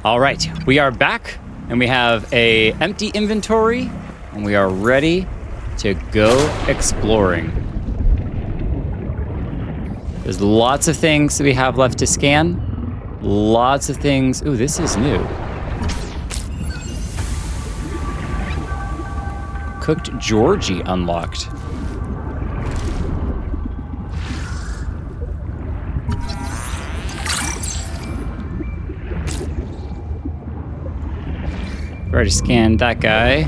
All right, we are back, and we have a empty inventory, and we are ready to go exploring. There's lots of things that we have left to scan. Lots of things. Ooh, this is new. Cooked Georgie unlocked. Already scanned that guy.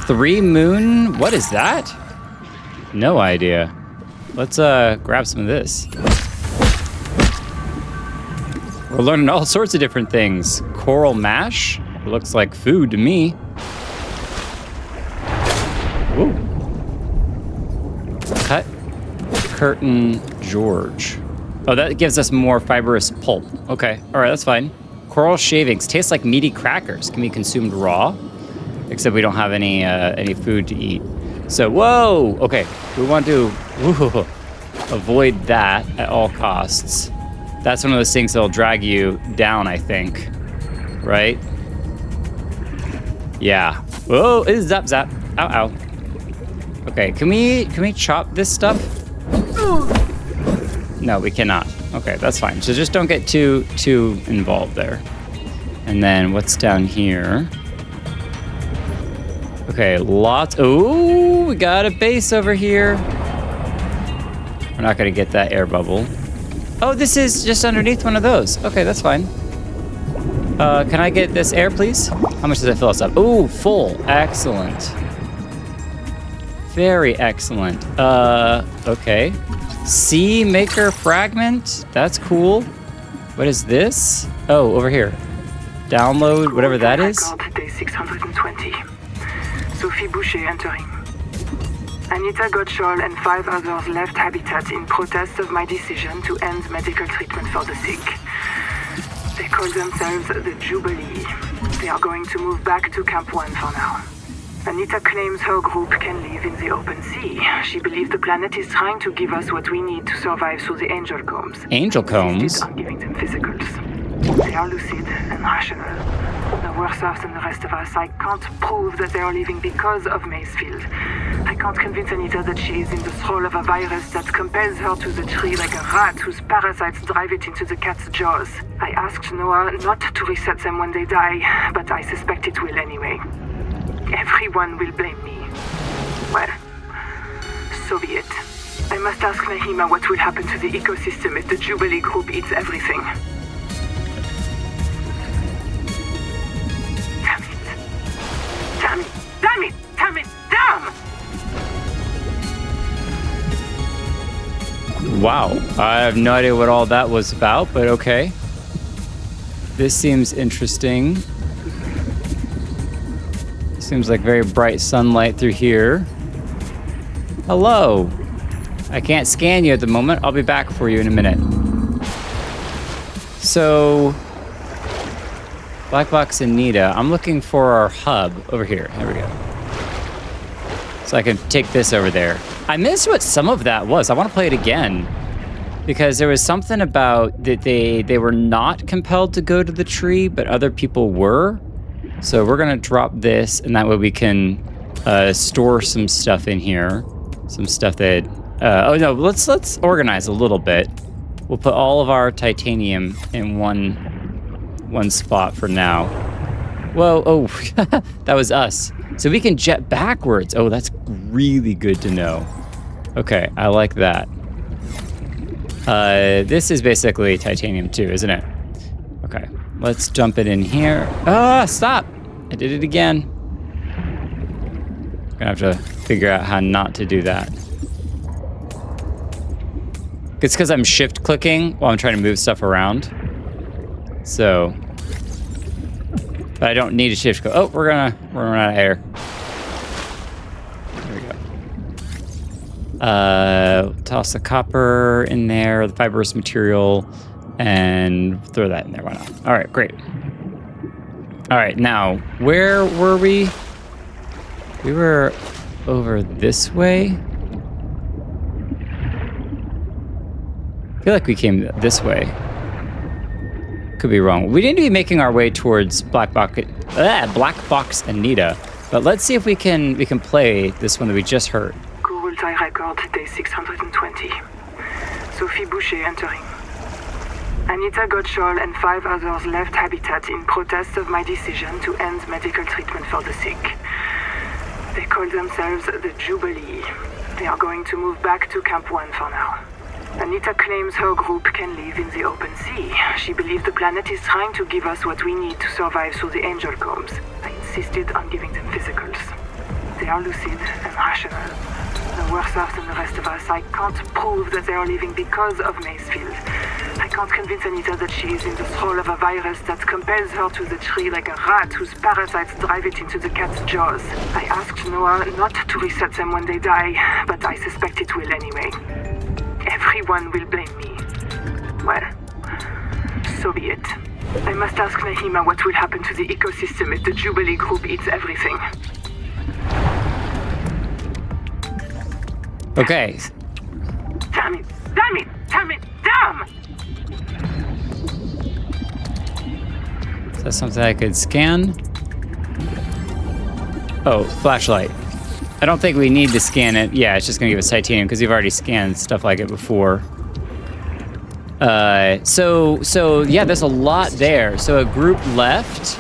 3 moon? What is that? No idea. Let's grab some of this. We're learning all sorts of different things. Coral mash? It looks like food to me. Ooh. Cut curtain George. Oh, that gives us more fibrous pulp. Okay, all right, that's fine. Coral shavings taste like meaty crackers. Can be consumed raw, except we don't have any food to eat. So, whoa, okay, we want to avoid that at all costs. That's one of those things that'll drag you down, I think, right? Yeah. Whoa, it's zap zap. Ow, ow. Okay, can we chop this stuff? No, we cannot. Okay, that's fine. So just don't get too involved there. And then what's down here? Okay, lots. Ooh, we got a base over here. We're not gonna get that air bubble. Oh, this is just underneath one of those. Okay, that's fine. Can I get this air, please? How much does it fill us up? Ooh, full. Excellent. Very excellent. Okay. Sea Maker Fragment? That's cool. What is this? Oh, over here. Download, whatever that is. Day 620. Sophie Boucher entering. Anita Gottschall and 5 others left Habitat in protest of my decision to end medical treatment for the sick. They call themselves the Jubilee. They are going to move back to Camp 1 for now. Anita claims her group can live in the open sea. She believes the planet is trying to give us what we need to survive through the angel combs. Angel combs? I'm giving them physicals. They are lucid and rational. No worse off than the rest of us. I can't prove that they are living because of Macefield. I can't convince Anita that she is in the thrall of a virus that compels her to the tree like a rat whose parasites drive it into the cat's jaws. I asked Noah not to reset them when they die, but I suspect it will anyway. Everyone will blame me. Well, so be it. I must ask Nahima what will happen to the ecosystem if the Jubilee group eats everything. Damn it. Damn it. Damn it. Damn it. Damn! Wow. I have no idea what all that was about, but okay. This seems interesting. Seems like very bright sunlight through here. Hello. I can't scan you at the moment. I'll be back for you in a minute. So, Black Box and Nita, I'm looking for our hub over here. There we go. So I can take this over there. I missed what some of that was. I want to play it again because there was something about that they were not compelled to go to the tree, but other people were. So we're gonna drop this, and that way we can store some stuff in here. Some stuff that. Oh no, let's organize a little bit. We'll put all of our titanium in one spot for now. Whoa! Oh, that was us. So we can jet backwards. Oh, that's really good to know. Okay, I like that. This is basically titanium too, isn't it? Okay. Let's dump it in here. Ah, stop! I did it again. Gonna have to figure out how not to do that. It's because I'm shift clicking while I'm trying to move stuff around. So, but I don't need a shift click. Oh, we're running out of air. There we go. Toss the copper in there, the fibrous material. And throw that in there, why not? All right, great. All right, now, where were we? We were over this way. feel like we came this way. Could be wrong. We need to be making our way towards Black Box Anita. But let's see if we can play this one that we just heard. Kurultai record day 620. Sophie Boucher entering. Anita Gottschall and 5 others left Habitat in protest of my decision to end medical treatment for the sick. They call themselves the Jubilee. They are going to move back to Camp 1 for now. Anita claims her group can live in the open sea. She believes the planet is trying to give us what we need to survive through the angel combs. I insisted on giving them physicals. They are lucid and rational. They're worse off than the rest of us. I can't prove that they are living because of Macefield. I can't convince Anita that she is in the thrall of a virus that compels her to the tree like a rat whose parasites drive it into the cat's jaws. I asked Noah not to reset them when they die, but I suspect it will anyway. Everyone will blame me. Well, so be it. I must ask Nahima what will happen to the ecosystem if the Jubilee group eats everything. Okay. Damn it! Damn it! Damn it! Damn! Is that something I could scan? Oh, flashlight. I don't think we need to scan it. Yeah, it's just gonna give us titanium because we've already scanned stuff like it before. So yeah, there's a lot there. So a group left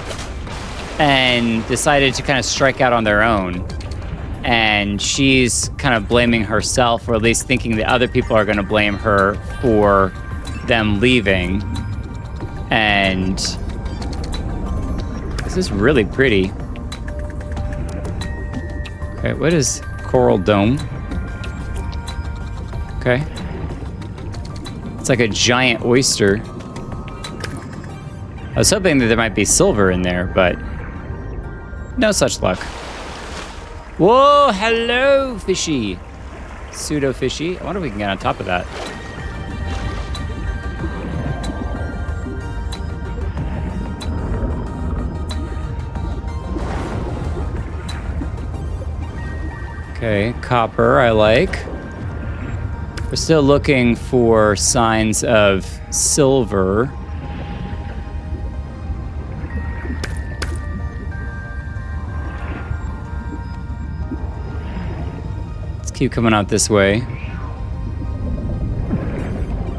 and decided to kind of strike out on their own. And she's kind of blaming herself, or at least thinking that other people are gonna blame her for them leaving. And this is really pretty. Okay, what is Coral Dome? Okay. It's like a giant oyster. I was hoping that there might be silver in there, but no such luck. Whoa, hello, fishy. Pseudo fishy. I wonder if we can get on top of that. Okay, copper, I like. We're still looking for signs of silver. Let's keep coming out this way.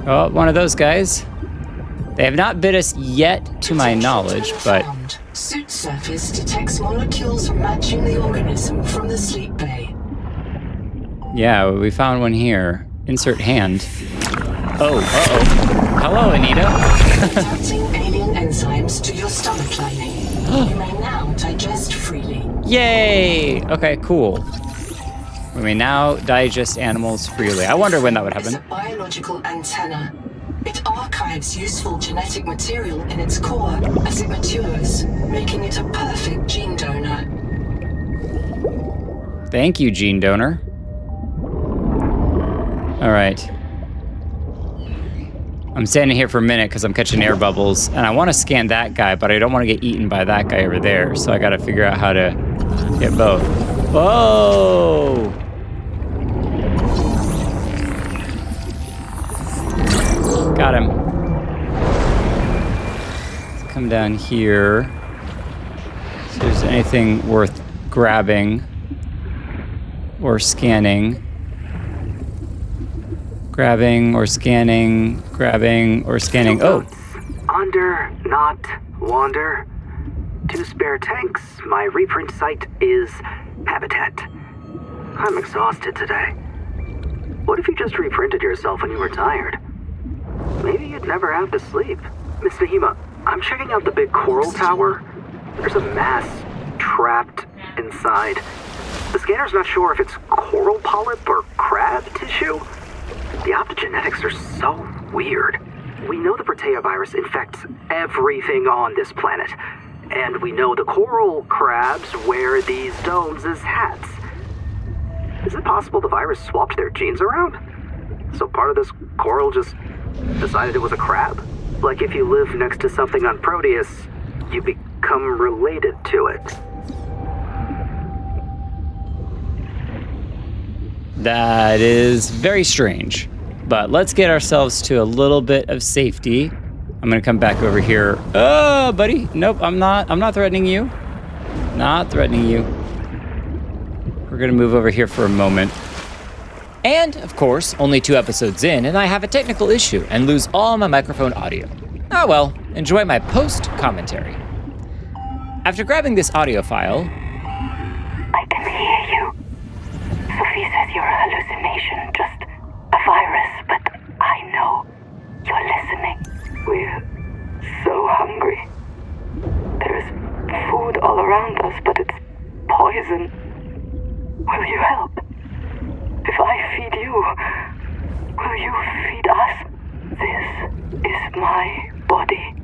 Oh, one of those guys. They have not bit us yet, to my knowledge, but... Suit surface detects molecules matching the organism from the sleep bay. Yeah, we found one here. Insert hand. Oh, uh-oh. Hello, Anita. Detecting alien enzymes to your stomach lining. You may now digest freely. Yay! Okay, cool. We may now digest animals freely. I wonder when that would happen. It's a biological antenna. It archives useful genetic material in its core as it matures, making it a perfect gene donor. Thank you, gene donor. All right. I'm standing here for a minute because I'm catching air bubbles, and I want to scan that guy, but I don't want to get eaten by that guy over there, so I got to figure out how to get both. Whoa! Got him. Let's come down here. See if there's anything worth grabbing or scanning. Grabbing or scanning, grabbing or scanning. Oh! Under, not, wander. 2 spare tanks. My reprint site is Habitat. I'm exhausted today. What if you just reprinted yourself when you were tired? Maybe you'd never have to sleep. Miss Nahima, I'm checking out the big coral tower. There's a mass trapped inside. The scanner's not sure if it's coral polyp or crab tissue. The optogenetics are so weird. We know the Protea virus infects everything on this planet. And we know the coral crabs wear these domes as hats. Is it possible the virus swapped their genes around? So part of this coral just decided it was a crab? Like if you live next to something on Proteus, you become related to it. That is very strange. But let's get ourselves to a little bit of safety. I'm gonna come back over here. Oh, buddy. Nope, I'm not threatening you. Not threatening you. We're gonna move over here for a moment. And, of course, only 2 episodes in, and I have a technical issue and lose all my microphone audio. Ah well, enjoy my post-commentary. After grabbing this audio file... I can hear you. Sophie says you're a hallucination, just a virus, but I know you're listening. We're so hungry. There's food all around us, but it's poison. Will you help? If I feed you, will you feed us? This is my body,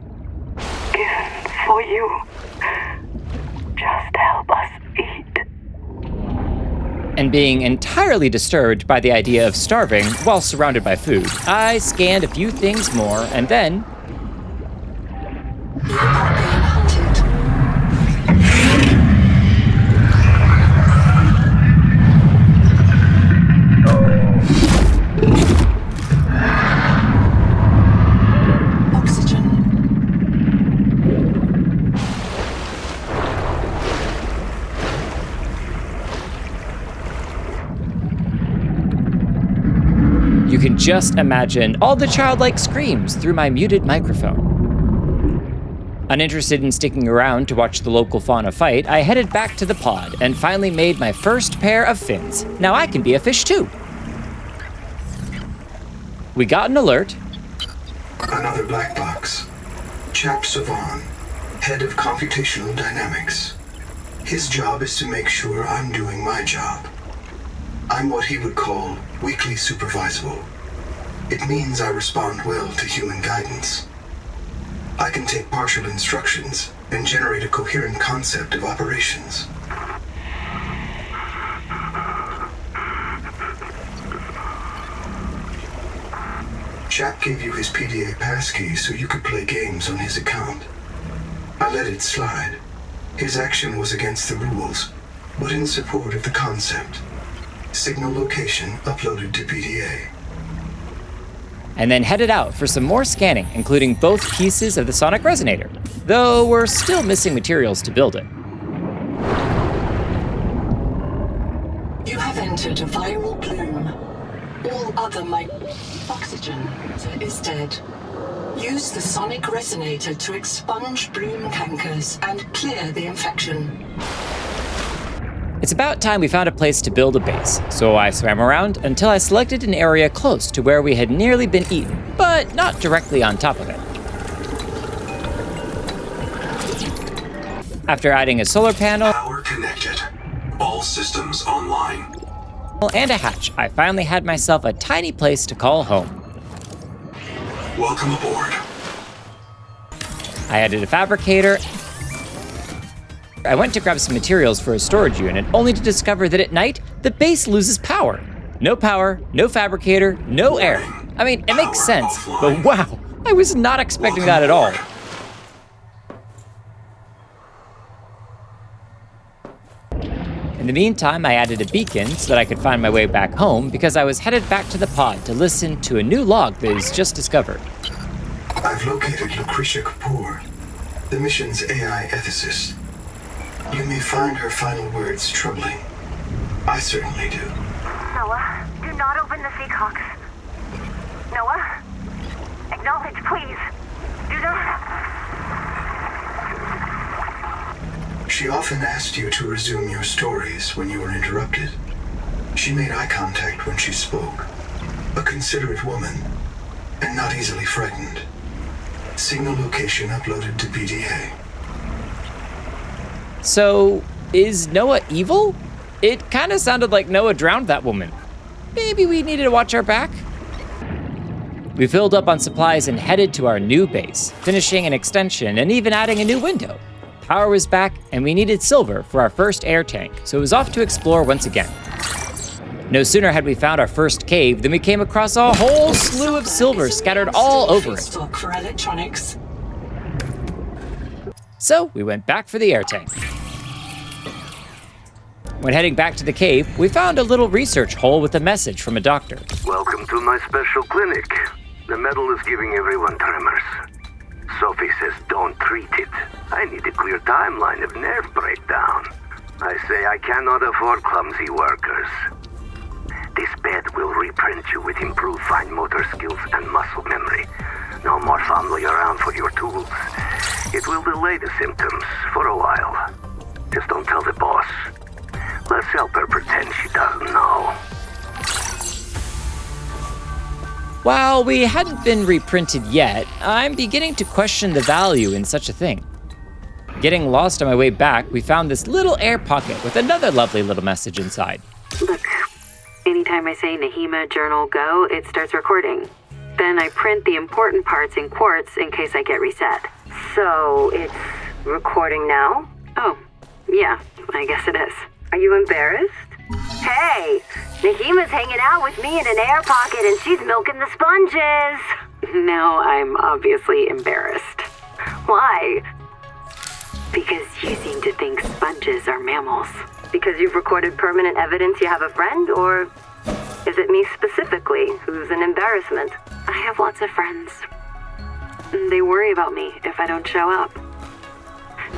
given for you. Just help us eat. And being entirely disturbed by the idea of starving while surrounded by food, I scanned a few things more, and then... You are being hunted. Oxygen. You can just imagine all the childlike screams through my muted microphone. Uninterested in sticking around to watch the local fauna fight, I headed back to the pod and finally made my first pair of fins. Now I can be a fish too. We got an alert. Another black box. Chap Savan, head of computational dynamics. His job is to make sure I'm doing my job. I'm what he would call weakly supervisable. It means I respond well to human guidance. I can take partial instructions and generate a coherent concept of operations. Chap gave you his PDA passkey so you could play games on his account. I let it slide. His action was against the rules, but in support of the concept. Signal location uploaded to PDA. And then headed out for some more scanning, including both pieces of the sonic resonator, though we're still missing materials to build it. You have entered a viral plume. All other oxygen is dead. Use the sonic resonator to expunge bloom cankers and clear the infection. It's about time we found a place to build a base, so I swam around until I selected an area close to where we had nearly been eaten, but not directly on top of it. After adding a solar panel Power connected. All systems online. and a hatch, I finally had myself a tiny place to call home. Welcome aboard. I added a fabricator. I went to grab some materials for a storage unit, only to discover that at night, the base loses power. No power, no fabricator, no air. I mean, it makes sense, but wow, I was not expecting that at all. In the meantime, I added a beacon so that I could find my way back home because I was headed back to the pod to listen to a new log that was just discovered. I've located Lucretia Kapoor, the mission's AI ethicist. You may find her final words troubling. I certainly do. Noah, do not open the Seahawks. Noah, acknowledge, please. Do not. She often asked you to resume your stories when you were interrupted. She made eye contact when she spoke. A considerate woman, and not easily frightened. Signal location uploaded to PDA. So, is Noah evil? It kind of sounded like Noah drowned that woman. Maybe we needed to watch our back? We filled up on supplies and headed to our new base, finishing an extension and even adding a new window. Power was back, and we needed silver for our first air tank, so it was off to explore once again. No sooner had we found our first cave than we came across a whole slew of silver scattered all over it. Stock for electronics. So we went back for the air tank. When heading back to the cave, we found a little research hole with a message from a doctor. Welcome to my special clinic. The metal is giving everyone tremors. Sophie says don't treat it. I need a clear timeline of nerve breakdown. I say I cannot afford clumsy workers. This bed will reprint you with improved fine motor skills and muscle memory. No more fumbling around for your tools. It will delay the symptoms for a while. Just don't tell the boss. Let's help her pretend she doesn't know. While we hadn't been reprinted yet, I'm beginning to question the value in such a thing. Getting lost on my way back, we found this little air pocket with another lovely little message inside. Look, anytime I say Nahima Journal Go, it starts recording. Then I print the important parts in quartz in case I get reset. So, it's recording now? Oh, yeah, I guess it is. Are you embarrassed? Hey, Nahima's hanging out with me in an air pocket and she's milking the sponges. Now I'm obviously embarrassed. Why? Because you seem to think sponges are mammals. Because you've recorded permanent evidence you have a friend, or is it me specifically who's an embarrassment? I have lots of friends. They worry about me if I don't show up.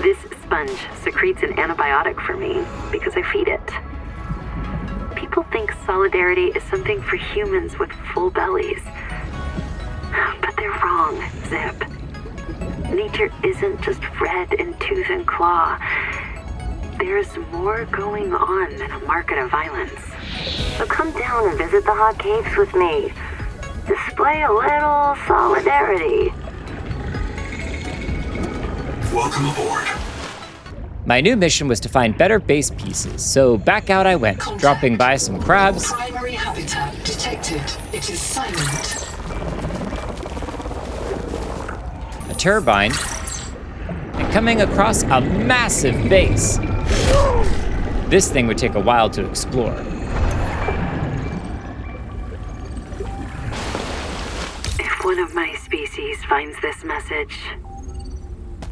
This sponge secretes an antibiotic for me because I feed it. People think solidarity is something for humans with full bellies. But they're wrong, Zip. Nature isn't just red in tooth and claw. There's more going on than a market of violence. So come down and visit the hot caves with me. Display a little solidarity. Welcome aboard. My new mission was to find better base pieces, so back out I went, dropping by some crabs, Primary habitat detected. It is silent. a turbine, and coming across a massive base. This thing would take a while to explore. If one of my species finds this message,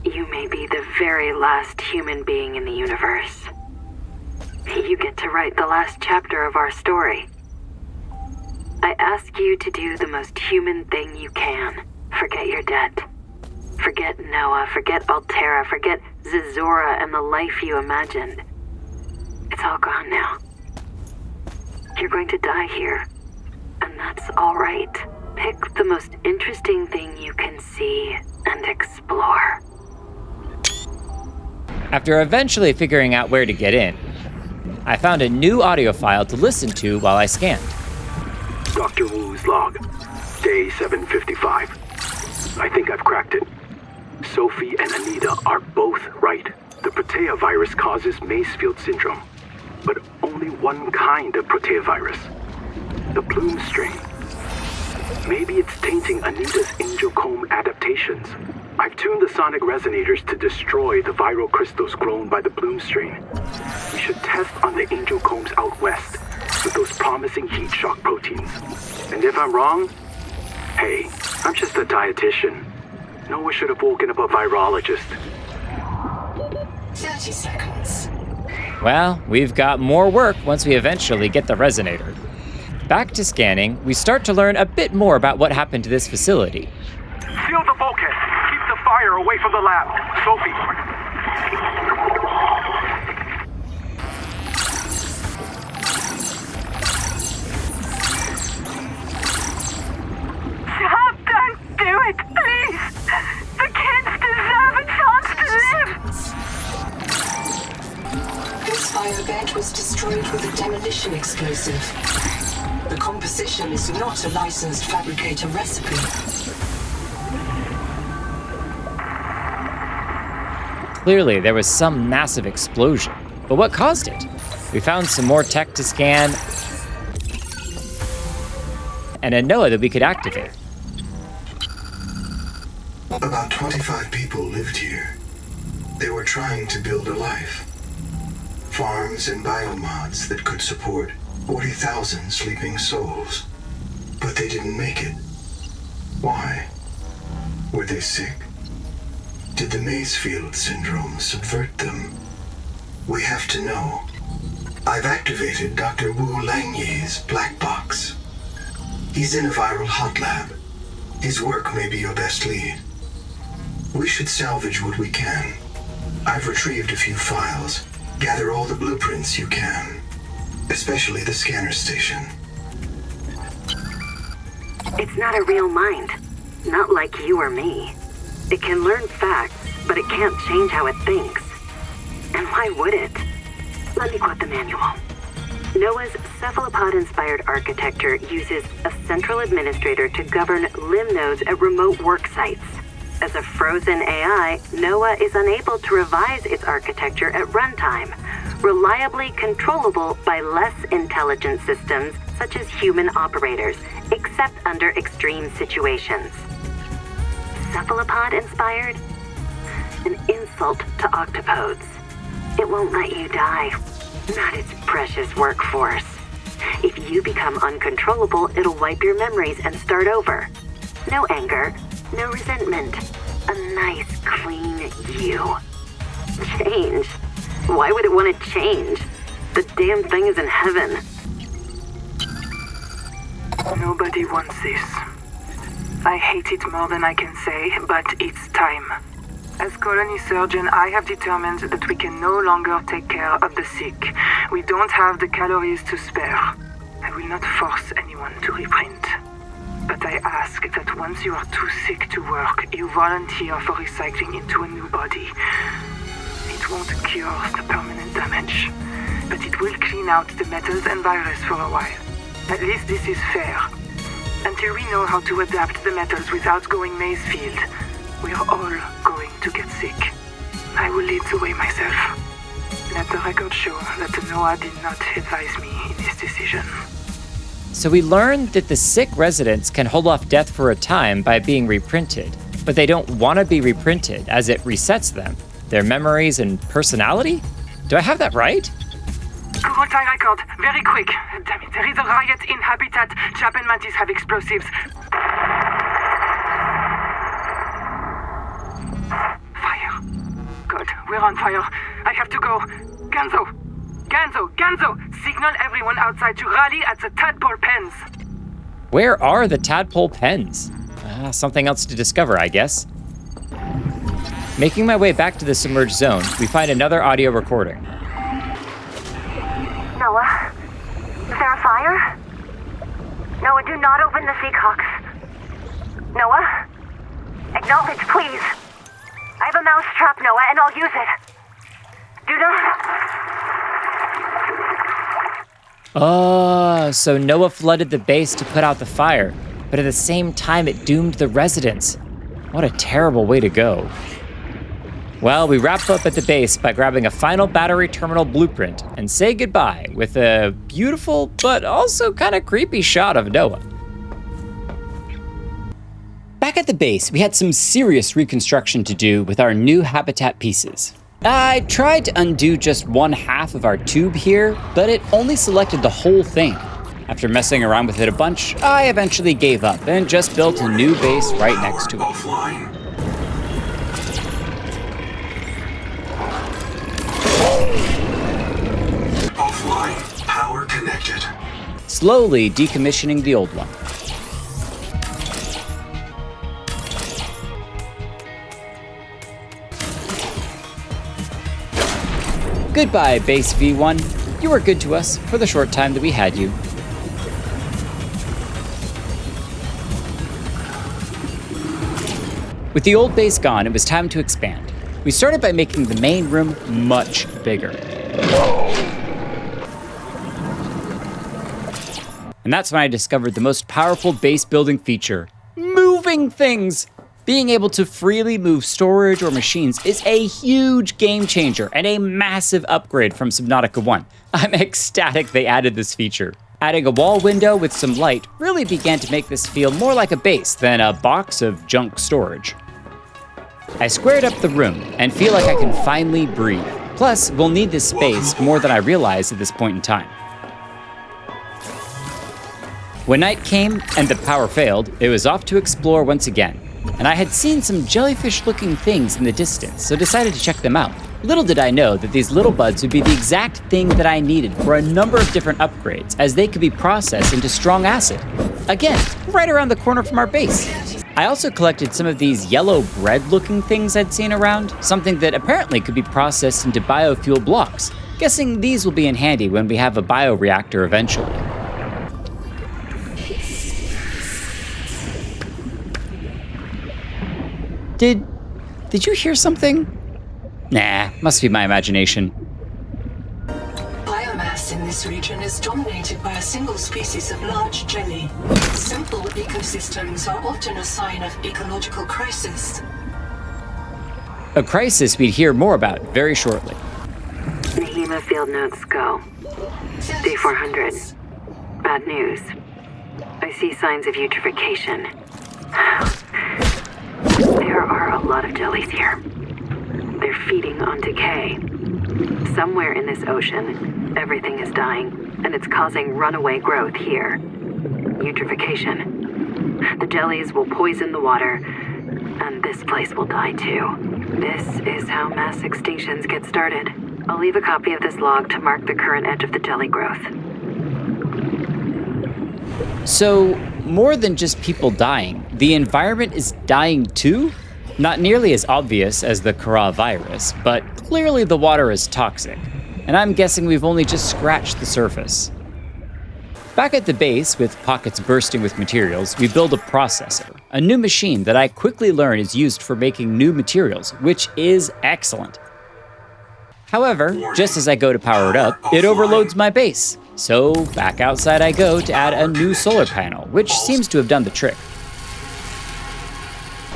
you may be the very last human being in the universe. You get to write the last chapter of our story. I ask you to do the most human thing you can. Forget your debt. Forget Noah, forget Altera, forget Zazora and the life you imagined. It's all gone now. You're going to die here, and that's all right. Pick the most interesting thing you can see and explore. After eventually figuring out where to get in, I found a new audio file to listen to while I scanned. Dr. Wu's log, day 755. I think I've cracked it. Sophie and Anita are both right. The Protea virus causes Macefield syndrome, but only one kind of Protea virus, the Plume strain. Maybe it's tainting Anita's angiocomb adaptations. I've tuned the sonic resonators to destroy the viral crystals grown by the Plume strain. We should test on the angiocombs out west with those promising heat shock proteins. And if I'm wrong, hey, I'm just a dietitian. Noah should have woken up a virologist. 30 seconds. Well, we've got more work once we eventually get the resonator. Back to scanning, we start to learn a bit more about what happened to this facility. Seal the bulkhead. Keep the fire away from the lab. Sophie. Stop! Don't do it, please! The kids deserve a chance to live! This biobed was destroyed with a demolition explosive. The composition is not a licensed fabricator recipe. Clearly, there was some massive explosion, but what caused it? We found some more tech to scan, and a Noah that we could activate. About 25 people lived here. They were trying to build a life. Farms and biomods that could support 40,000 sleeping souls. But they didn't make it. Why? Were they sick? Did the Macefield syndrome subvert them? We have to know. I've activated Dr. Wu Langye's black box. He's in a viral hot lab. His work may be your best lead. We should salvage what we can. I've retrieved a few files. Gather all the blueprints you can, especially the scanner station. It's not a real mind. Not like you or me. It can learn facts, but it can't change how it thinks. And why would it? Let me quote the manual. NOAA's cephalopod-inspired architecture uses a central administrator to govern limb nodes at remote work sites. As a frozen AI, NOAA is unable to revise its architecture at runtime, reliably controllable by less intelligent systems such as human operators, except under extreme situations. Cephalopod-inspired? An insult to octopodes. It won't let you die. Not its precious workforce. If you become uncontrollable, it'll wipe your memories and start over. No anger, no resentment. A nice, clean you. Change? Why would it want to change? The damn thing is in heaven. Nobody wants this. I hate it more than I can say, but it's time. As colony surgeon, I have determined that we can no longer take care of the sick. We don't have the calories to spare. I will not force anyone to reprint. But I ask that once you are too sick to work, you volunteer for recycling into a new body. It won't cure the permanent damage, but it will clean out the metals and virus for a while. At least this is fair. Until we know how to adapt the metals without going Maysfield, we're all going to get sick. I will lead the way myself. Let the record show that NOAA did not advise me in this decision. So we learned that the sick residents can hold off death for a time by being reprinted, but they don't want to be reprinted as it resets them, their memories and personality? Do I have that right? Current time record, very quick. Damn it, there is a riot in Habitat. Chap and Mantis have explosives. Fire. God, we're on fire. I have to go. Ganzo! Signal everyone outside to rally at the tadpole pens. Where are the tadpole pens? Something else to discover, I guess. Making my way back to the submerged zone, we find another audio recording. Noah, is there a fire? Noah, do not open the Seacocks. Noah, acknowledge, please. I have a mouse trap, Noah, and I'll use it. Do not... So Noah flooded the base to put out the fire, but at the same time it doomed the residents. What a terrible way to go. Well, we wrap up at the base by grabbing a final battery terminal blueprint and say goodbye with a beautiful but also kind of creepy shot of Noah. Back at the base, we had some serious reconstruction to do with our new habitat pieces. I tried to undo just one half of our tube here, but it only selected the whole thing. After messing around with it a bunch, I eventually gave up and just built a new base right next to it. Offline. Offline. Power connected. Slowly decommissioning the old one. Goodbye, Base V1. You were good to us for the short time that we had you. With the old base gone, it was time to expand. We started by making the main room much bigger. And that's when I discovered the most powerful base building feature, moving things. Being able to freely move storage or machines is a huge game changer and a massive upgrade from Subnautica 1. I'm ecstatic they added this feature. Adding a wall window with some light really began to make this feel more like a base than a box of junk storage. I squared up the room and feel like I can finally breathe. Plus, we'll need this space more than I realized at this point in time. When night came and the power failed, it was off to explore once again. And I had seen some jellyfish-looking things in the distance, so decided to check them out. Little did I know that these little buds would be the exact thing that I needed for a number of different upgrades, as they could be processed into strong acid. Again, right around the corner from our base. I also collected some of these yellow bread-looking things I'd seen around, something that apparently could be processed into biofuel blocks. Guessing these will be in handy when we have a bioreactor eventually. Did you hear something? Nah, must be my imagination. Biomass in this region is dominated by a single species of large jelly. Simple ecosystems are often a sign of ecological crisis. A crisis we'd hear more about very shortly. The HEMA field notes go. Day 400. Bad news. I see signs of eutrophication. There are a lot of jellies here. They're feeding on decay. Somewhere in this ocean, everything is dying, and it's causing runaway growth here. Eutrophication. The jellies will poison the water, and this place will die too. This is how mass extinctions get started. I'll leave a copy of this log to mark the current edge of the jelly growth. So, more than just people dying, the environment is dying too? Not nearly as obvious as the coronavirus, but clearly the water is toxic, and I'm guessing we've only just scratched the surface. Back at the base, with pockets bursting with materials, we build a processor, a new machine that I quickly learn is used for making new materials, which is excellent. However, just as I go to power it up, it overloads my base. So back outside I go to add a new solar panel, which seems to have done the trick.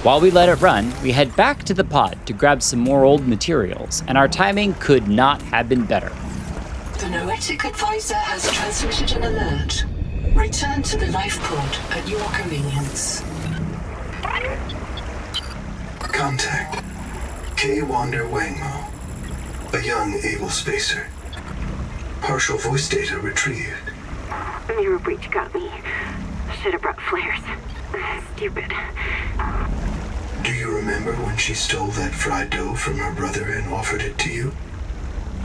While we let it run, we head back to the pod to grab some more old materials, and our timing could not have been better. The Noetic Advisor has transmitted an alert. Return to the life pod at your convenience. Contact. K. Wander Wangmo. A young, able spacer. Partial voice data retrieved. Mirror breach got me. Should have brought flares. Stupid. Do you remember when she stole that fried dough from her brother and offered it to you?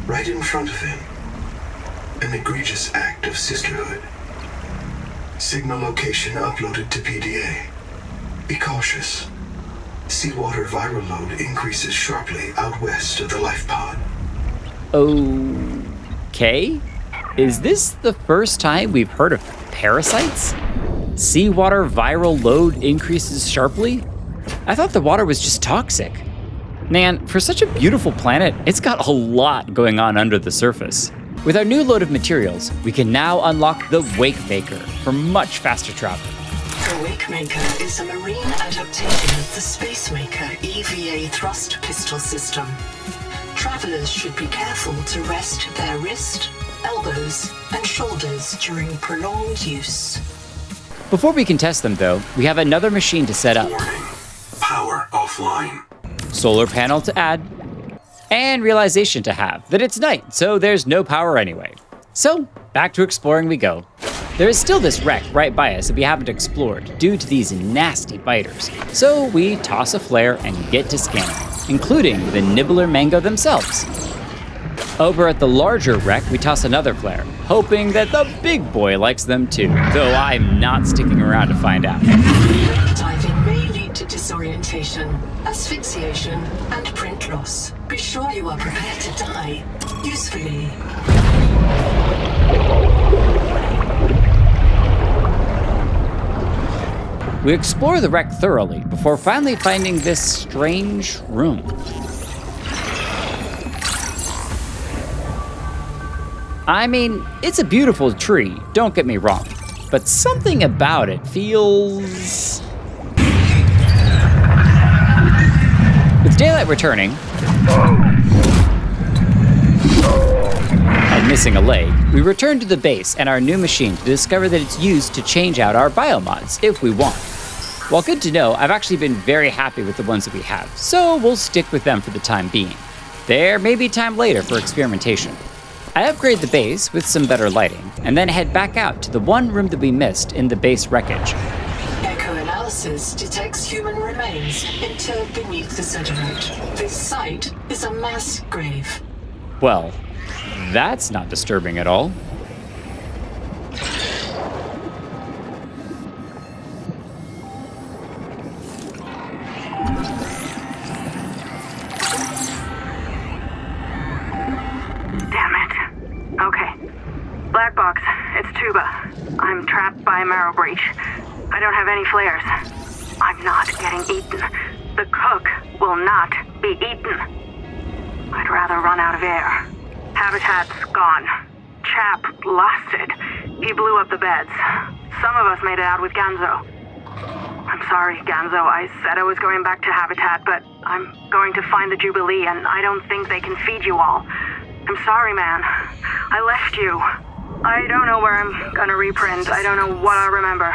Right in front of him. An egregious act of sisterhood. Signal location uploaded to PDA. Be cautious. Seawater viral load increases sharply out west of the life pod. Okay? Is this the first time we've heard of parasites? Seawater viral load increases sharply? I thought the water was just toxic. Man, for such a beautiful planet, it's got a lot going on under the surface. With our new load of materials, we can now unlock the Wake Maker for much faster travel. The Wakemaker is a marine adaptation of the Spacemaker EVA thrust pistol system. Travelers should be careful to rest their wrist, elbows, and shoulders during prolonged use. Before we can test them though, we have another machine to set up. Warning. Power offline. Solar panel to add, and realization to have that it's night, so there's no power anyway. So, back to exploring we go. There is still this wreck right by us that we haven't explored due to these nasty biters. So we toss a flare and get to scanning, including the nibbler mango themselves. Over at the larger wreck, we toss another flare, hoping that the big boy likes them too, though I'm not sticking around to find out. Diving may lead to disorientation, asphyxiation, and print loss. Be sure you are prepared to die, usefully. We explore the wreck thoroughly before finally finding this strange room. I mean, it's a beautiful tree, don't get me wrong, but something about it feels... With daylight returning, and missing a leg, we return to the base and our new machine to discover that it's used to change out our biomods if we want. While good to know, I've actually been very happy with the ones that we have, so we'll stick with them for the time being. There may be time later for experimentation. I upgrade the base with some better lighting, and then head back out to the one room that we missed in the base wreckage. Echo and analysis detects human remains interred beneath the sediment. This site is a mass grave. Well, that's not disturbing at all. Damn it. Okay. Black box, it's Tuba. I'm trapped by a marrow breach. I don't have any flares. I'm not getting eaten. The cook will not be eaten. I'd rather run out of air. Habitat's gone. Chap lost it. He blew up the beds. Some of us made it out with Ganzo. I'm sorry, Ganzo. I said I was going back to Habitat, but I'm going to find the Jubilee, and I don't think they can feed you all. I'm sorry, man. I left you. I don't know where I'm gonna reprint. I don't know what I'll remember.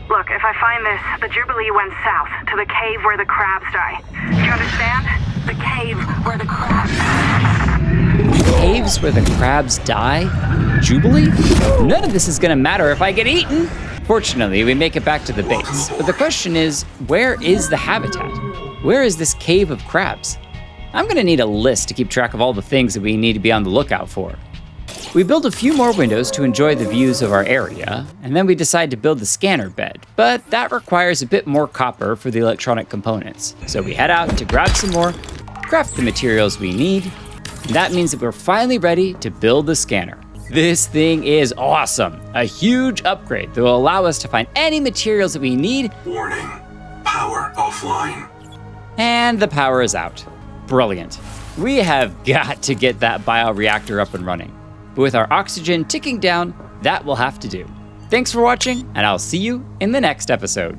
Look, if I find this, the Jubilee went south, to the cave where the crabs die. Do you understand? The cave where the crabs die. Caves where the crabs die? Jubilee? None of this is gonna matter if I get eaten! Fortunately, we make it back to the base. But the question is, where is the habitat? Where is this cave of crabs? I'm gonna need a list to keep track of all the things that we need to be on the lookout for. We build a few more windows to enjoy the views of our area, and then we decide to build the scanner bed, but that requires a bit more copper for the electronic components. So we head out to grab some more, craft the materials we need, and that means that we're finally ready to build the scanner. This thing is awesome, a huge upgrade that will allow us to find any materials that we need. Warning. Power offline. And the power is out. Brilliant. We have got to get that bioreactor up and running. But with our oxygen ticking down, that will have to do. Thanks for watching, and I'll see you in the next episode.